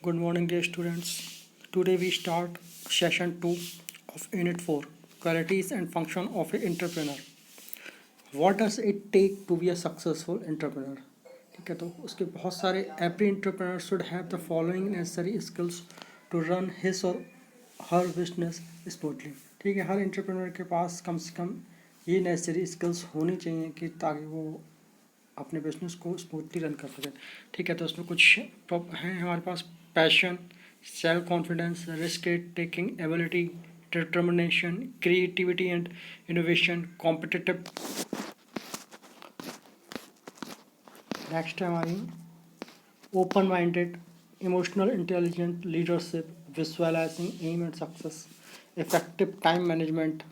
Good morning, dear students. Today we start session 2 of Unit 4 Qualities and Function of an Entrepreneur. What does it take to be a successful entrepreneur? ठीक है, तो उसके बहुत सारे every entrepreneur should have the following necessary skills to run his or her business smoothly. ठीक है, हर entrepreneur के पास कम से कम ये necessary skills होनी चाहिए कि ताकि वो अपने बिजनेस को स्मूथली रन कर सके। ठीक है, तो उसमें कुछ हैं हमारे पास: passion, self confidence, risk taking ability, determination, creativity and innovation, competitive. Next है हमारी open minded, emotional intelligent, leadership, visualizing aim and success, effective time management,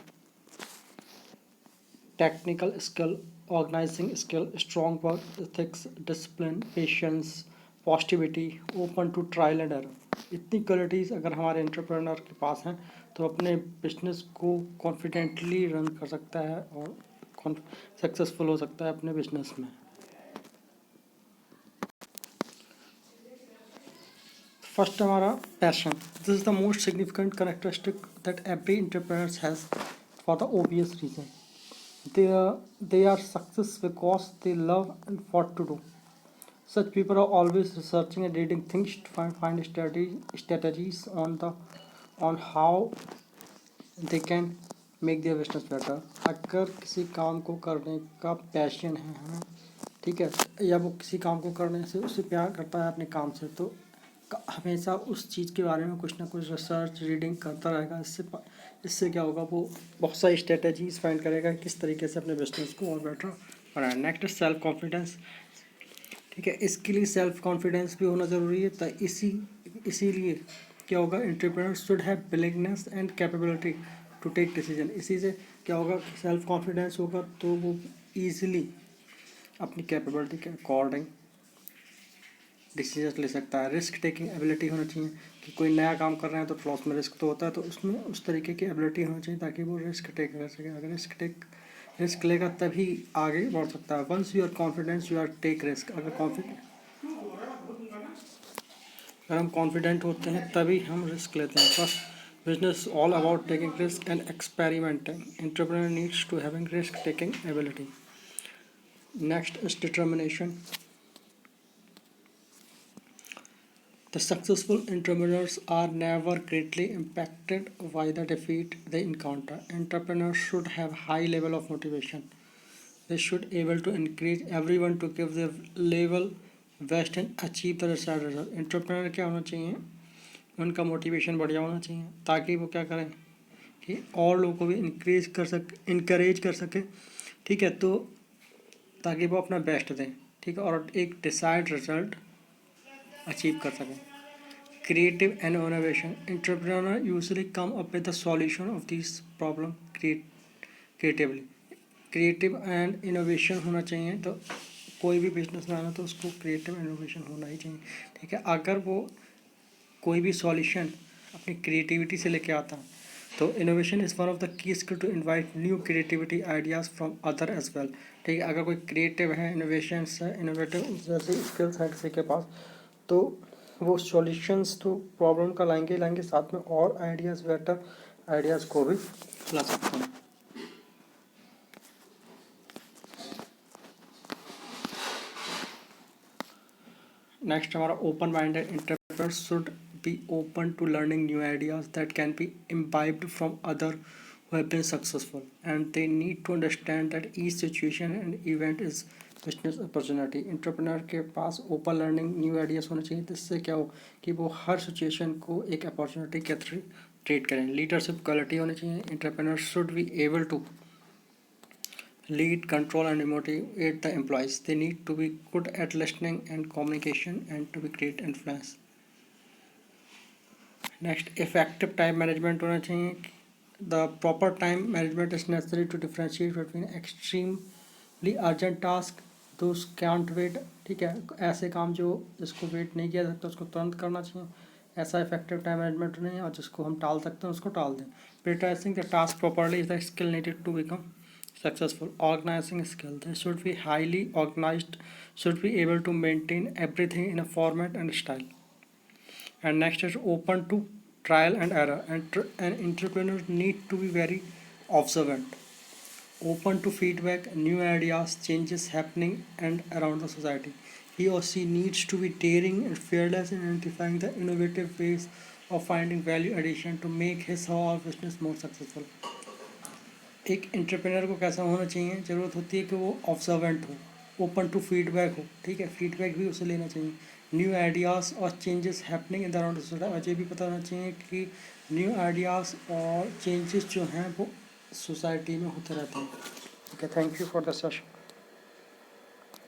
technical skill, organizing skill, strong work ethics, discipline, patience, positivity, open to trial and error। इतनी qualities अगर हमारे entrepreneur के पास हैं तो अपने business को कॉन्फिडेंटली रन कर सकता है और सक्सेसफुल हो सकता है अपने बिजनेस में। फर्स्ट हमारा passion. This is the most significant characteristic that every entrepreneur has for the obvious reason they are success because they love and what to do. Such people are always researching and reading things to find strategies on how they can make their business better। अगर किसी काम को करने का passion है हमें, ठीक है, या वो किसी काम को करने से उससे प्यार करता है अपने काम से, तो हमेशा उस चीज़ के बारे में कुछ ना कुछ रिसर्च रीडिंग करता रहेगा। इससे क्या होगा, वो बहुत सारी स्ट्रेटजीज फाइंड करेगा किस तरीके से अपने बिजनेस को और बेटर बनाए। Next self confidence. ठीक है, इसके लिए सेल्फ कॉन्फिडेंस भी होना ज़रूरी है। तो इसीलिए क्या होगा, entrepreneur should have willingness and capability to take decision. इसी से क्या होगा, सेल्फ कॉन्फिडेंस होगा तो वो ईजिली अपनी कैपेबिलिटी के अकॉर्डिंग डिसीजन ले सकता है। रिस्क टेकिंग एबिलिटी होना चाहिए कि कोई नया काम कर रहे हैं तो फ्लॉस में रिस्क तो होता है, तो उसमें उस तरीके की एबिलिटी होनी चाहिए ताकि वो रिस्क टेक कर सके। अगर रिस्क लेगा तभी आगे बढ़ सकता है। Once you are confidence you are take risk. अगर हम कॉन्फिडेंट होते हैं तभी हम रिस्क लेते हैं। First business all about taking risk and experimenting. Entrepreneur needs to having risk taking ability. Next is determination. The successful entrepreneurs are never greatly impacted by the defeat they encounter. Entrepreneurs should have high level of motivation. They should able to encourage everyone to give their level best and achieve the desired result. Entrepreneur क्या होना चाहिए, उनका motivation बढ़िया होना चाहिए ताकि वो क्या करें कि और लोगों को भी इनकरेज कर सके। ठीक है, तो ताकि वो अपना बेस्ट दें, ठीक है, और एक डिसाइड रिजल्ट अचीव कर सकें। Creative and innovation. Entrepreneur usually come up with the solution of these problem creatively. Creative and innovation होना चाहिए। तो कोई भी बिजनेस लाना तो उसको क्रिएटिव इनोवेशन होना ही चाहिए। ठीक है, अगर वो कोई भी सॉल्यूशन अपनी क्रिएटिविटी से लेके आता तो innovation is one of the key skill to invite new creativity ideas from other as well. ठीक है, अगर कोई क्रिएटिव है, इनोवेशंस है, इनोवेटिव जैसे स्किल्स हैं किसी के पास, तो वो सॉल्यूशंस तो प्रॉब्लम का लाएंगे साथ में और आइडियाज़, बेटर आइडियाज़ को भी ला सकते हैं। नेक्स्ट हमारा open minded. Entrepreneur should be open to learning new ideas that can be imbibed from other who have been successful, and they need to understand that each situation and event is business opportunity. Entrepreneur के पास open learning new ideas होने चाहिए, जिससे क्या हो कि वो हर situation को एक अपॉर्चुनिटी के थ्रू ट्रीट करें। लीडरशिप क्वालिटी होनी चाहिए। Entrepreneur should be able to lead, control and motivate the employees. They need to be good at listening and communication and to be great influence. Next, effective time management होना चाहिए। The proper time management is necessary to differentiate between extremely urgent task, those can't wait। ठीक है, ऐसे काम जो जिसको wait नहीं किया जा सकता उसको तुरंत करना चाहिए, ऐसा इफेक्टिव टाइम मैनेजमेंट नहीं है। और जिसको हम टाल सकते हैं उसको टाल दें। Prioritizing the task properly is the skill needed to become successful। Organizing skill, they should be highly organized, should be able to maintain everything in a format and style। And next is open to trial and error. And entrepreneurs need to be very observant, open to feedback, new ideas, changes happening and around the society. He or she needs to be daring and fearless in identifying the innovative ways of finding value addition to make his or her business more successful. एक entrepreneur को कैसा होना चाहिए, ज़रूरत होती है कि वो ऑब्जर्वेंट हो, ओपन टू फीडबैक हो, ठीक है, फीडबैक भी उसे लेना चाहिए, न्यू आइडियाज़ और changes happening in the around society, और ये भी पता होना चाहिए कि न्यू आइडियाज़ और चेंजेस जो हैं वो सोसाइटी में होते रहते हैं. Okay, thank you for the session.